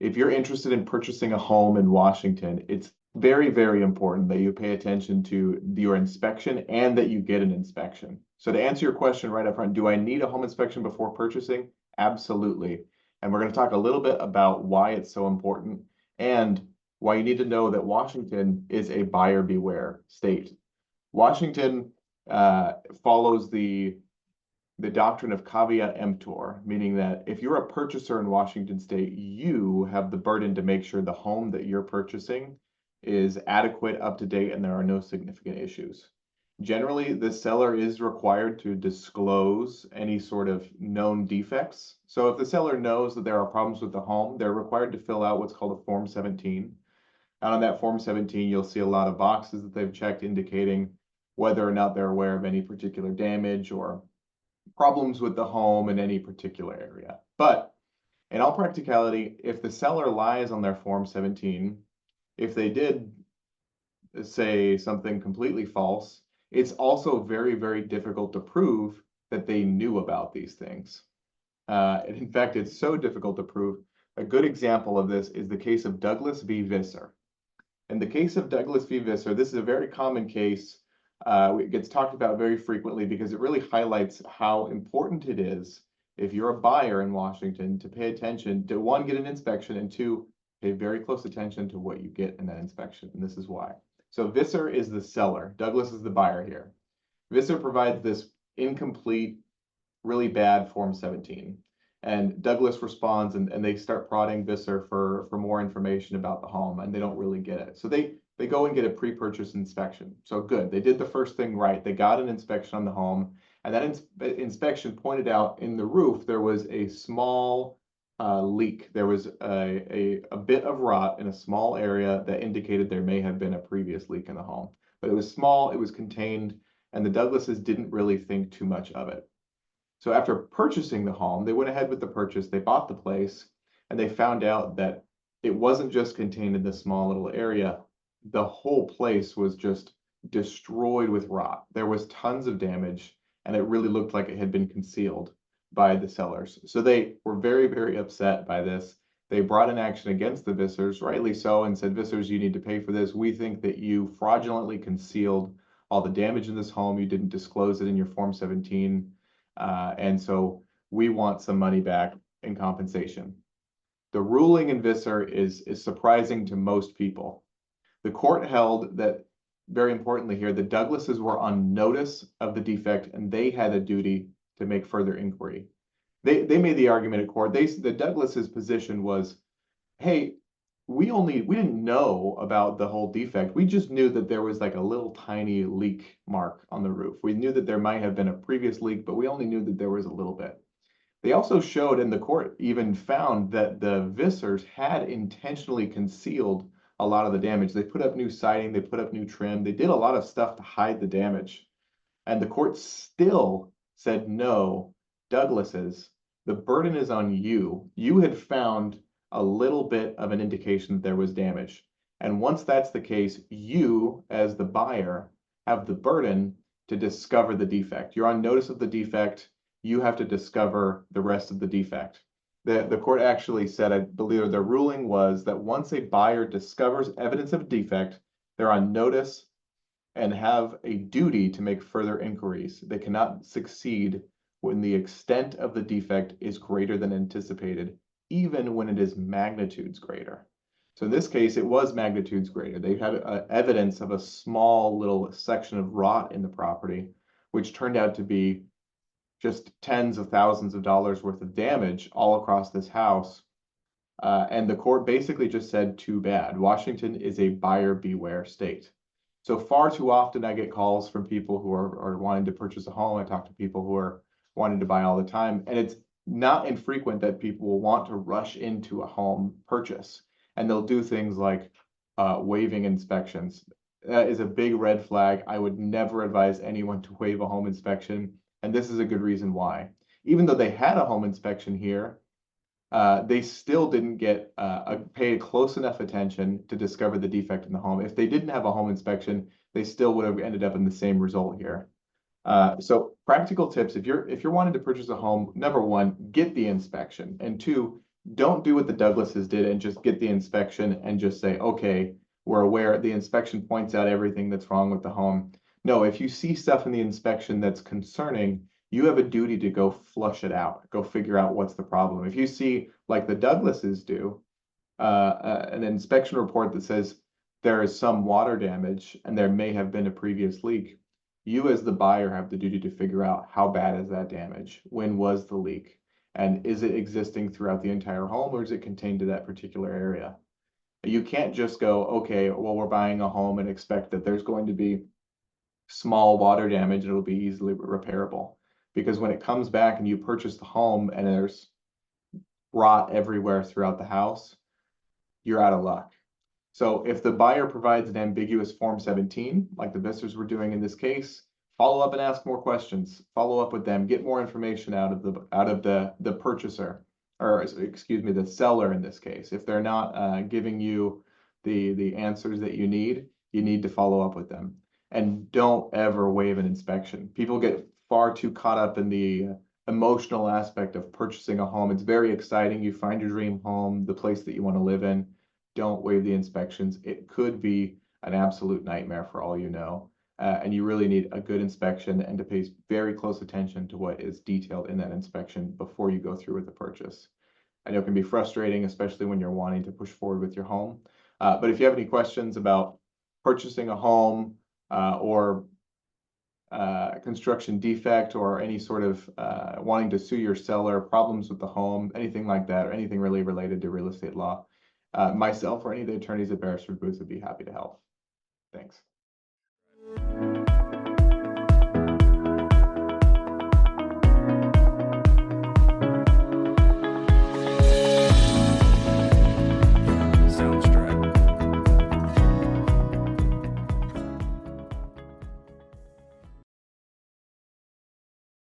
If you're interested in purchasing a home in Washington, it's very, very important that you pay attention to your inspection and that you get an inspection. So to answer your question right up front, do I need a home inspection before purchasing? Absolutely. And we're going to talk a little bit about why it's so important and why you need to know that Washington is a buyer beware state. Washington follows the doctrine of caveat emptor, meaning that if you're a purchaser in Washington state, you have the burden to make sure the home that you're purchasing is adequate, up to date, and there are no significant issues. Generally, the seller is required to disclose any sort of known defects. So if the seller knows that there are problems with the home, they're required to fill out what's called a Form 17. And on that Form 17, you'll see a lot of boxes that they've checked indicating whether or not they're aware of any particular damage or problems with the home in any particular area. But in all practicality, if the seller lies on their Form 17, if they did say something completely false, it's also very, very difficult to prove that they knew about these things. And in fact, it's so difficult to prove. A good example of this is the case of Douglas v. Visser. In the case of Douglas v. Visser, this is a very common case. It gets talked about very frequently because it really highlights how important it is if you're a buyer in Washington to pay attention to, one, get an inspection, and two, pay very close attention to what you get in that inspection. And this is why. So Visser is the seller. Douglas is the buyer here. Visser provides this incomplete, really bad Form 17. And Douglas responds and they start prodding Visser for more information about the home, and they don't really get it. So they go and get a pre-purchase inspection. So good, they did the first thing right. They got an inspection on the home, and that inspection pointed out in the roof there was a small leak. There was a bit of rot in a small area that indicated there may have been a previous leak in the home. But it was small, it was contained, and the Douglases didn't really think too much of it. So after purchasing the home, they went ahead with the purchase, they bought the place, and they found out that it wasn't just contained in this small little area. The whole place was just destroyed with rot. There was tons of damage, and it really looked like it had been concealed by the sellers. So they were very, very upset by this. They brought an action against the Vissers, rightly so, and said, Vissers, you need to pay for this. We think that you fraudulently concealed all the damage in this home. You didn't disclose it in your Form 17. And so we want some money back in compensation. The ruling in Visser is surprising to most people. The court held that, very importantly here, the Douglases were on notice of the defect and they had a duty to make further inquiry. They made the argument at court. The Douglases' position was, hey, we didn't know about the whole defect. We just knew that there was like a little tiny leak mark on the roof. We knew that there might have been a previous leak, but we only knew that there was a little bit. They also showed, and the court even found, that the Vissers had intentionally concealed a lot of the damage. They put up new siding, they put up new trim, they did a lot of stuff to hide the damage. And the court still said, no, Douglases, the burden is on you. You had found a little bit of an indication that there was damage. And once that's the case, you, as the buyer, have the burden to discover the defect. You're on notice of the defect. You have to discover the rest of the defect. The court actually said, I believe the ruling was that once a buyer discovers evidence of defect, they're on notice and have a duty to make further inquiries. They cannot succeed when the extent of the defect is greater than anticipated, even when it is magnitudes greater. So in this case, it was magnitudes greater. They had evidence of a small little section of rot in the property, which turned out to be just tens of thousands of dollars worth of damage all across this house. And the court basically just said, too bad. Washington is a buyer beware state. So far too often I get calls from people who are wanting to purchase a home. I talk to people who are wanting to buy all the time. And it's not infrequent that people will want to rush into a home purchase. And they'll do things like waiving inspections. That is a big red flag. I would never advise anyone to waive a home inspection. And this is a good reason why. Even though they had a home inspection here, they still didn't get pay close enough attention to discover the defect in the home. If they didn't have a home inspection, they still would have ended up in the same result here. So practical tips: if you're wanting to purchase a home, number one, get the inspection, and two, don't do what the Douglases did and just get the inspection and just say, okay, we're aware the inspection points out everything that's wrong with the home. No, if you see stuff in the inspection that's concerning, you have a duty to go flush it out, go figure out what's the problem. If you see, like the Douglases do, an inspection report that says there is some water damage and there may have been a previous leak, you as the buyer have the duty to figure out how bad is that damage, when was the leak, and is it existing throughout the entire home or is it contained to that particular area? You can't just go, okay, well, we're buying a home and expect that there's going to be small water damage, it'll be easily repairable. Because when it comes back and you purchase the home and there's rot everywhere throughout the house, you're out of luck. So if the buyer provides an ambiguous Form 17, like the Visters were doing in this case, follow up and ask more questions. Follow up with them, get more information out of the purchaser, or excuse me, the seller in this case. If they're not giving you the answers that you need to follow up with them. And don't ever waive an inspection. People get far too caught up in the emotional aspect of purchasing a home. It's very exciting. You find your dream home, the place that you want to live in. Don't waive the inspections. It could be an absolute nightmare for all you know. And you really need a good inspection and to pay very close attention to what is detailed in that inspection before you go through with the purchase. I know it can be frustrating, especially when you're wanting to push forward with your home. But if you have any questions about purchasing a home or construction defect or any sort of wanting to sue your seller, problems with the home, anything like that, or anything really related to real estate law, myself or any of the attorneys at Beresford Booth would be happy to help. Thanks.